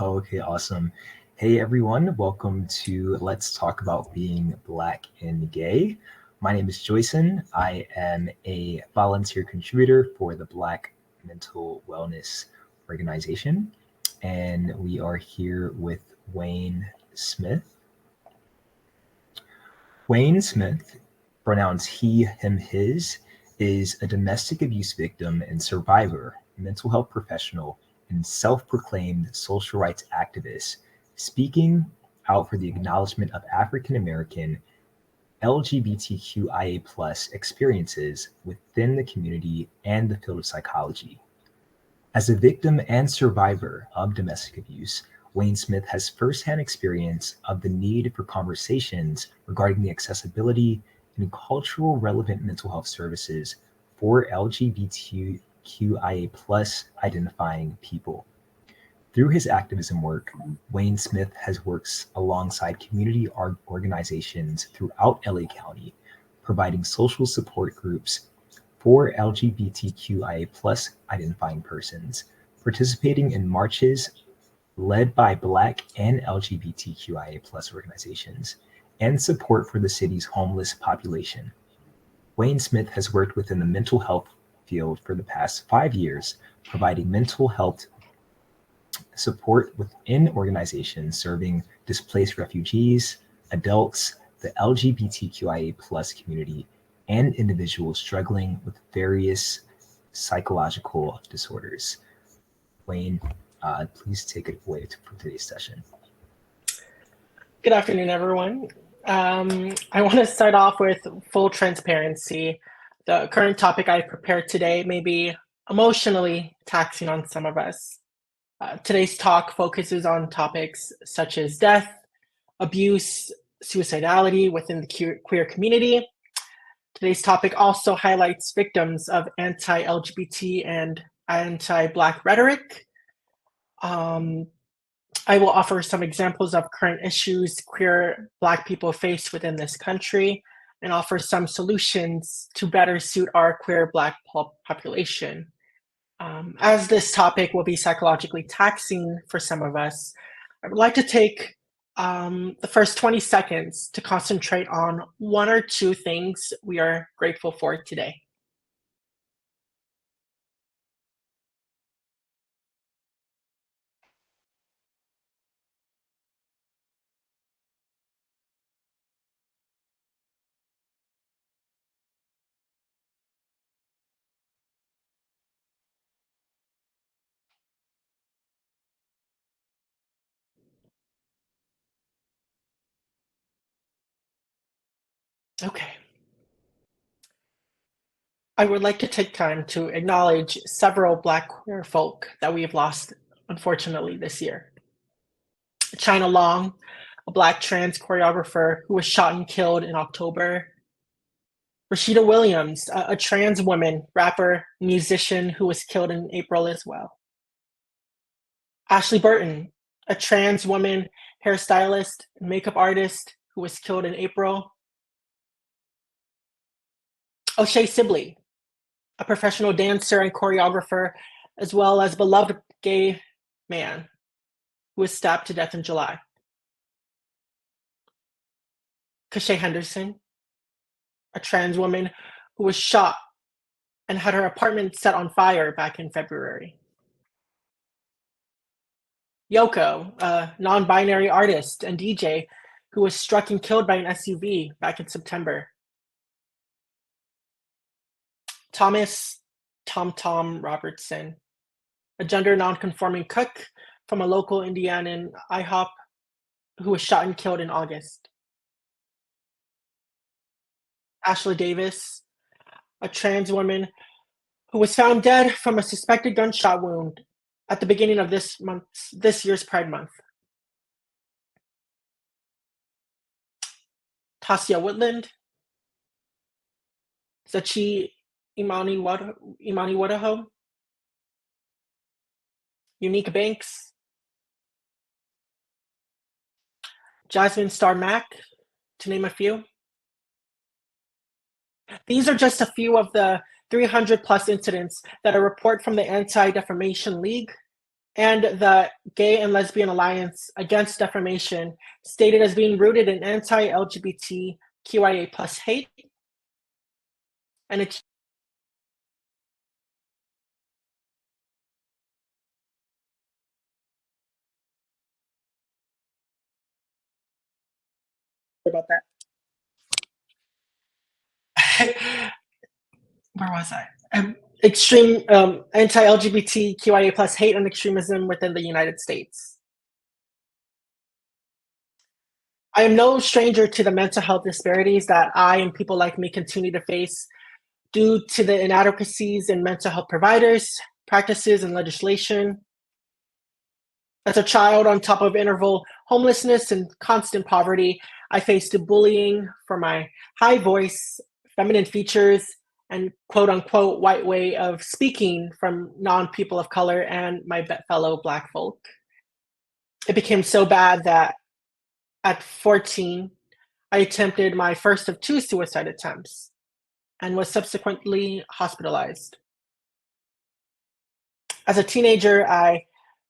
Okay, awesome. Hey everyone, welcome to Let's Talk About Being Black and Gay. My name is Joyson. I am a volunteer contributor for the Black Mental Wellness Organization, and we are here with Wayne Smith. Wayne Smith, pronouns he, him, his, is a domestic abuse victim and survivor, mental health professional, and self-proclaimed social rights activist, speaking out for the acknowledgement of African American LGBTQIA plus experiences within the community and the field of psychology. As a victim and survivor of domestic abuse, Wayne Smith has firsthand experience of the need for conversations regarding the accessibility and cultural relevant mental health services for LGBTQIA plus identifying people. Through his activism work, Wayne Smith has worked alongside community organizations throughout LA County, providing social support groups for LGBTQIA plus identifying persons, participating in marches led by Black and LGBTQIA plus organizations, and support for the city's homeless population. Wayne Smith has worked within the mental health field for the past 5 years, providing mental health support within organizations serving displaced refugees, adults, the LGBTQIA plus community, and individuals struggling with various psychological disorders. Wayne, please take it away for today's session. Good afternoon, everyone. I want to start off with full transparency. The current topic I prepared today may be emotionally taxing on some of us. Today's talk focuses on topics such as death, abuse, suicidality within the queer community. Today's topic also highlights victims of anti-LGBT and anti-Black rhetoric. I will offer some examples of current issues queer Black people face within this country and offer some solutions to better suit our queer Black population. As this topic will be psychologically taxing for some of us, I would like to take the first 20 seconds to concentrate on one or two things we are grateful for today. Okay. I would like to take time to acknowledge several Black queer folk that we have lost, unfortunately, this year. China Long, a Black trans choreographer who was shot and killed in October. Rashida Williams, a trans woman, rapper, musician who was killed in April as well. Ashley Burton, a trans woman, hairstylist, and makeup artist who was killed in April. O'Shea Sibley, a professional dancer and choreographer, as well as beloved gay man who was stabbed to death in July. Kashay Henderson, a trans woman who was shot and had her apartment set on fire back in February. Yoko, a non-binary artist and DJ who was struck and killed by an SUV back in September. Thomas Tom Robertson, a gender non-conforming cook from a local Indianan IHOP who was shot and killed in August. Ashley Davis, a trans woman who was found dead from a suspected gunshot wound at the beginning of this year's Pride Month. Tasia Woodland, Zachi Imani Wadaho, Unique Banks, Jasmine Star Mack, to name a few. These are just a few of the 300 plus incidents that a report from the Anti-Defamation League and the Gay and Lesbian Alliance Against Defamation, stated as being rooted in anti-LGBTQIA plus hate and it's about that. Where was I? Extreme anti-LGBTQIA plus hate and extremism within the United States. I am no stranger to the mental health disparities that I and people like me continue to face due to the inadequacies in mental health providers, practices, and legislation. As a child, on top of interval homelessness and constant poverty, I faced bullying for my high voice, feminine features, and quote unquote white way of speaking from non people of color and my fellow Black folk. It became so bad that at 14, I attempted my first of 2 suicide attempts and was subsequently hospitalized. As a teenager, I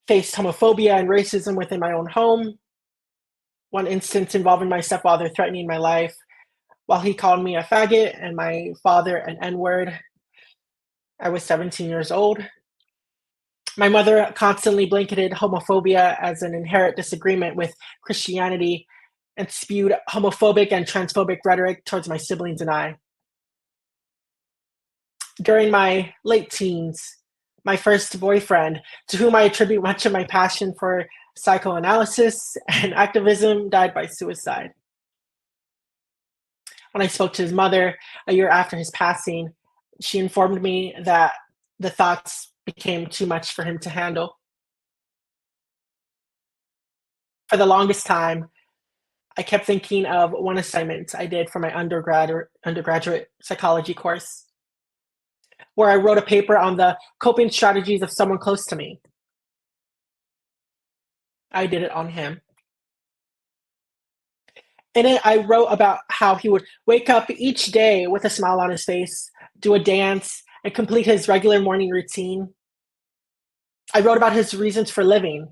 faced homophobia and racism within my own home. One instance involving my stepfather threatening my life while he called me a faggot and my father an N-word. I was 17 years old. My mother constantly blanketed homophobia as an inherent disagreement with Christianity and spewed homophobic and transphobic rhetoric towards my siblings and I. During my late teens, my first boyfriend, to whom I attribute much of my passion for psychoanalysis and activism, died by suicide. When I spoke to his mother a year after his passing, she informed me that the thoughts became too much for him to handle. For the longest time, I kept thinking of one assignment I did for my undergraduate psychology course, where I wrote a paper on the coping strategies of someone close to me. I did it on him. In it, I wrote about how he would wake up each day with a smile on his face, do a dance, and complete his regular morning routine. I wrote about his reasons for living,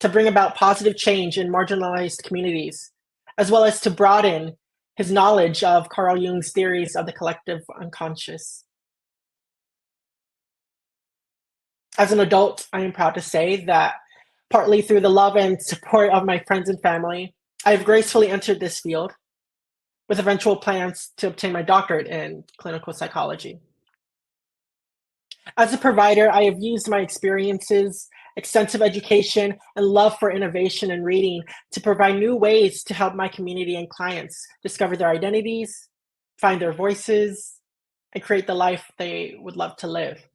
to bring about positive change in marginalized communities, as well as to broaden his knowledge of Carl Jung's theories of the collective unconscious. As an adult, I am proud to say that partly through the love and support of my friends and family, I have gracefully entered this field with eventual plans to obtain my doctorate in clinical psychology. As a provider, I have used my experiences, extensive education, and love for innovation and reading to provide new ways to help my community and clients discover their identities, find their voices, and create the life they would love to live.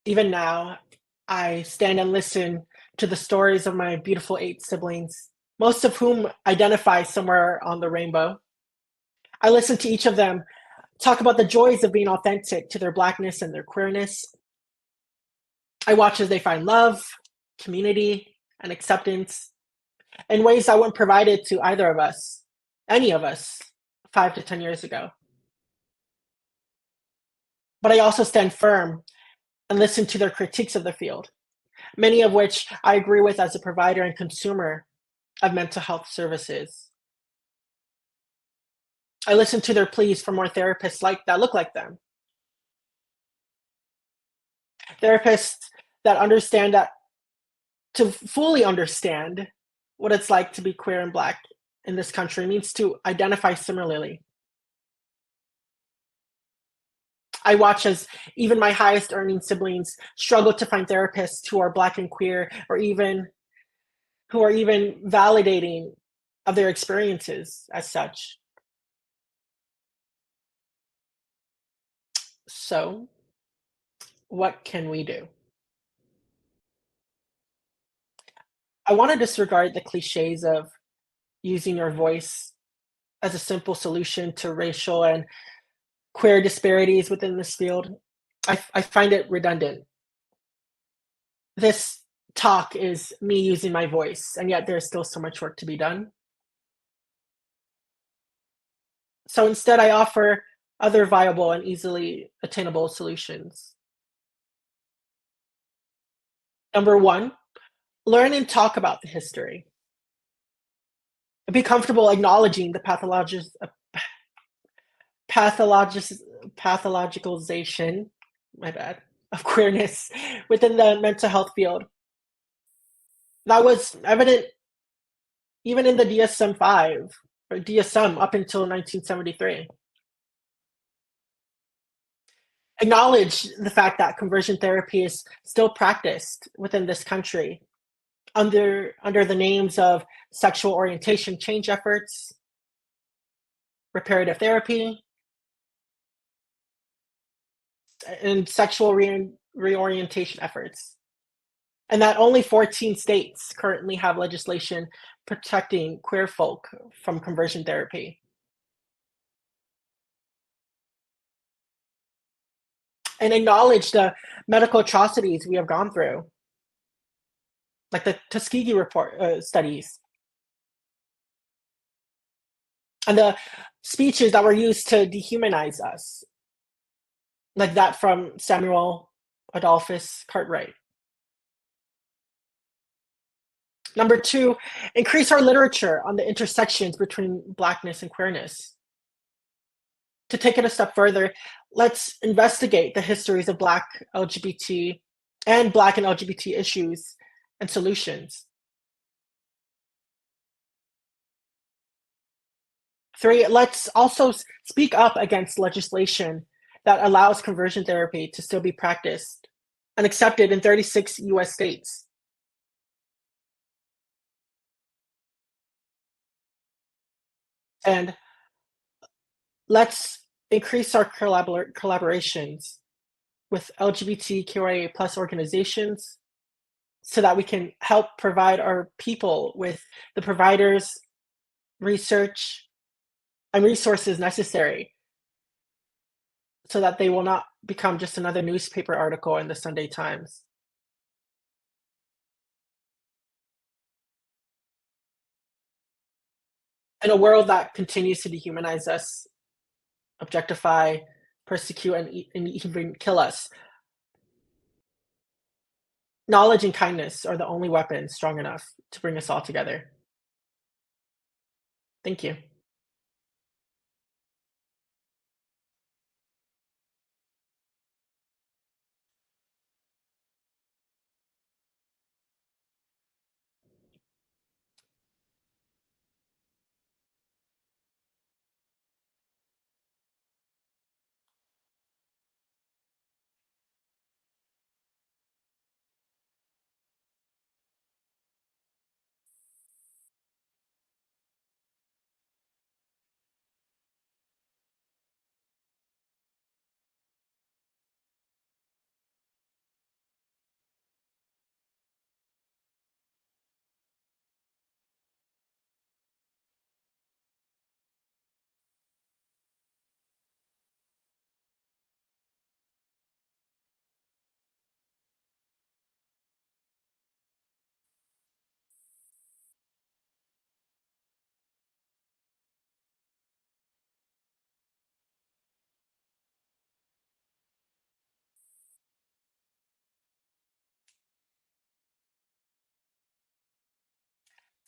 Even now, I stand and listen to the stories of my beautiful 8 siblings, most of whom identify somewhere on the rainbow. I listen to each of them talk about the joys of being authentic to their Blackness and their queerness. I watch as they find love, community, and acceptance in ways I wouldn't provide it to either of us, any of us, 5 to 10 years ago. But I also stand firm and listen to their critiques of the field, many of which I agree with as a provider and consumer of mental health services. I listen to their pleas for more therapists that look like them. Therapists that understand that to fully understand what it's like to be queer and Black in this country means to identify similarly. I watch as even my highest earning siblings struggle to find therapists who are Black and queer, or who are even validating of their experiences as such. So, what can we do? I want to disregard the cliches of using your voice as a simple solution to racial and queer disparities within this field. I find it redundant. This talk is me using my voice, and yet there's still so much work to be done. So instead, I offer other viable and easily attainable solutions. Number one, learn and talk about the history. Be comfortable acknowledging the pathologis- pathologicalization, my bad, of queerness within the mental health field. That was evident even in the DSM-5 or DSM up until 1973. Acknowledge the fact that conversion therapy is still practiced within this country under the names of sexual orientation change efforts, reparative therapy, and sexual reorientation efforts. And that only 14 states currently have legislation protecting queer folk from conversion therapy. And acknowledge the medical atrocities we have gone through, like the Tuskegee report studies, and the speeches that were used to dehumanize us, like that from Samuel Adolphus Cartwright. Number two, increase our literature on the intersections between Blackness and queerness. To take it a step further, let's investigate the histories of Black LGBT and Black and LGBT issues and solutions. Three, let's also speak up against legislation that allows conversion therapy to still be practiced and accepted in 36 US states. And let's increase our collaborations with LGBTQIA plus organizations so that we can help provide our people with the providers, research, and resources necessary so that they will not become just another newspaper article in the Sunday Times. In a world that continues to dehumanize us, objectify, persecute, and even kill us, knowledge and kindness are the only weapons strong enough to bring us all together. Thank you.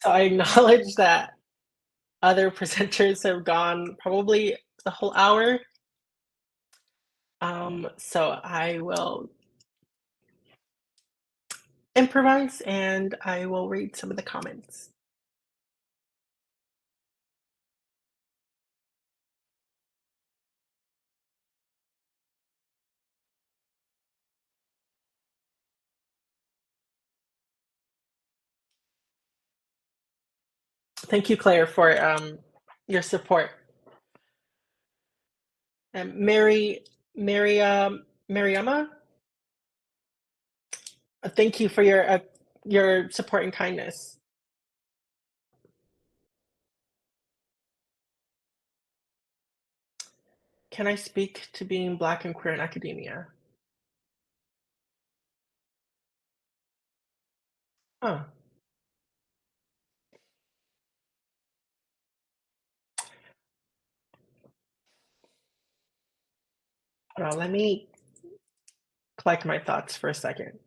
So I acknowledge that other presenters have gone probably the whole hour. So I will improvise and I will read some of the comments. Thank you, Claire, for your support. And Mariama, thank you for your support and kindness. Can I speak to being Black and queer in academia? Oh, hold on, let me collect my thoughts for a second.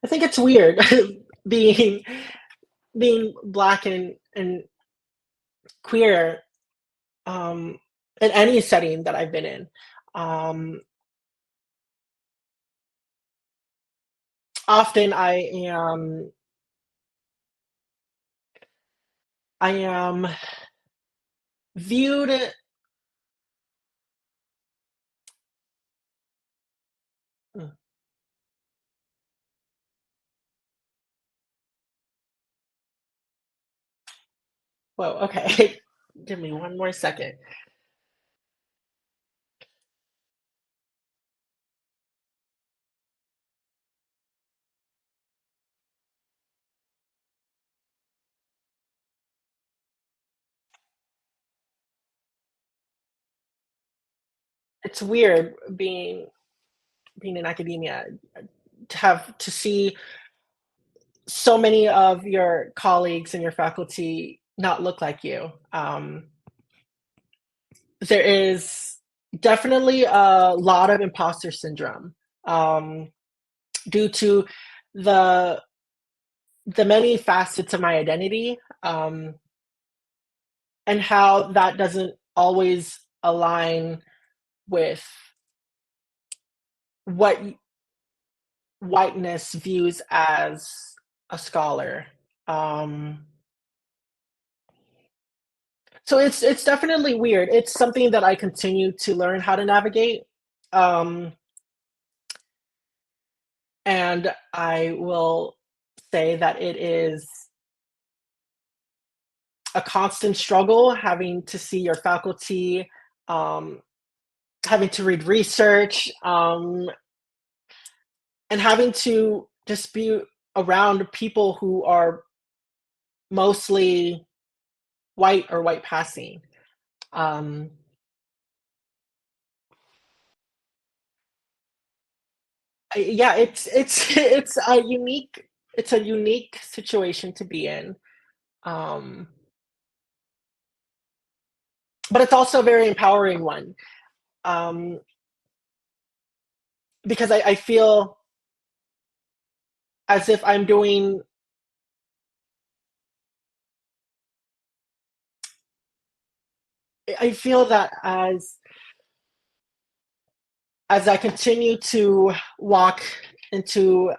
I think it's weird being being black and queer um, in any setting that I've been in. Um, Often I am viewed. mm, Whoa, okay. Give me one more second. It's weird being in academia to have to see so many of your colleagues and your faculty not look like you. There is definitely a lot of imposter syndrome um, due to the the many facets of my identity and how that doesn't always align with what whiteness views as a scholar. Um, so it's definitely weird. It's something that I continue to learn how to navigate. Um, and I will say that it is a constant struggle having to see your faculty, um, having to read research, and having to just be around people who are mostly white or white passing. Um, yeah, it's a unique situation to be in, um, but it's also a very empowering one um, because I feel as if I'm doing. I feel that as I continue to walk into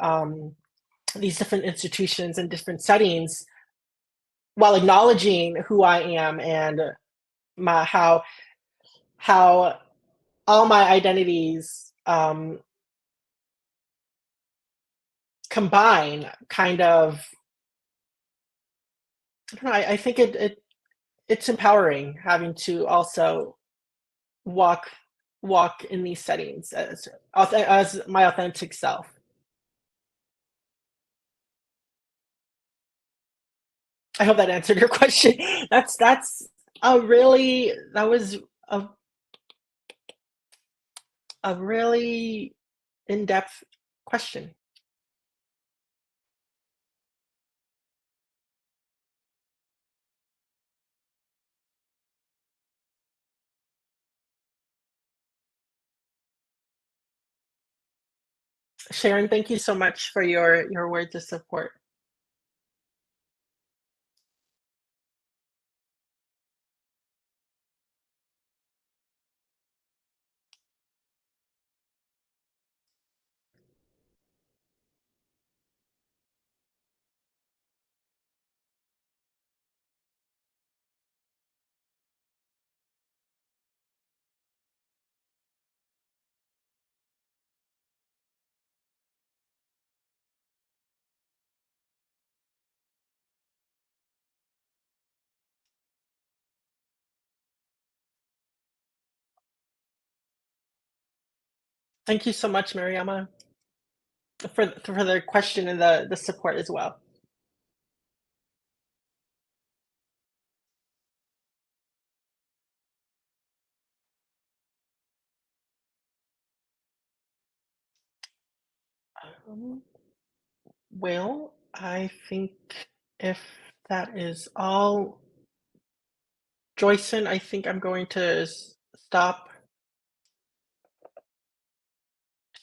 these different institutions and different settings, while acknowledging who I am and my how all my identities combine, kind of. I don't know. I think it's empowering having to also walk walk in these settings as my authentic self. I hope that answered your question. That's a really that was a a really in-depth question. Sharon, thank you so much for your words of support. Thank you so much, Mariama, for the question and the support as well. Um, well, I think if that is all, Joyson, I think I'm going to stop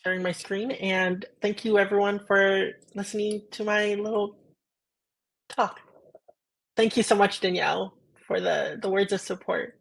sharing my screen, and thank you everyone for listening to my little talk. Thank you so much, Danielle, for the words of support.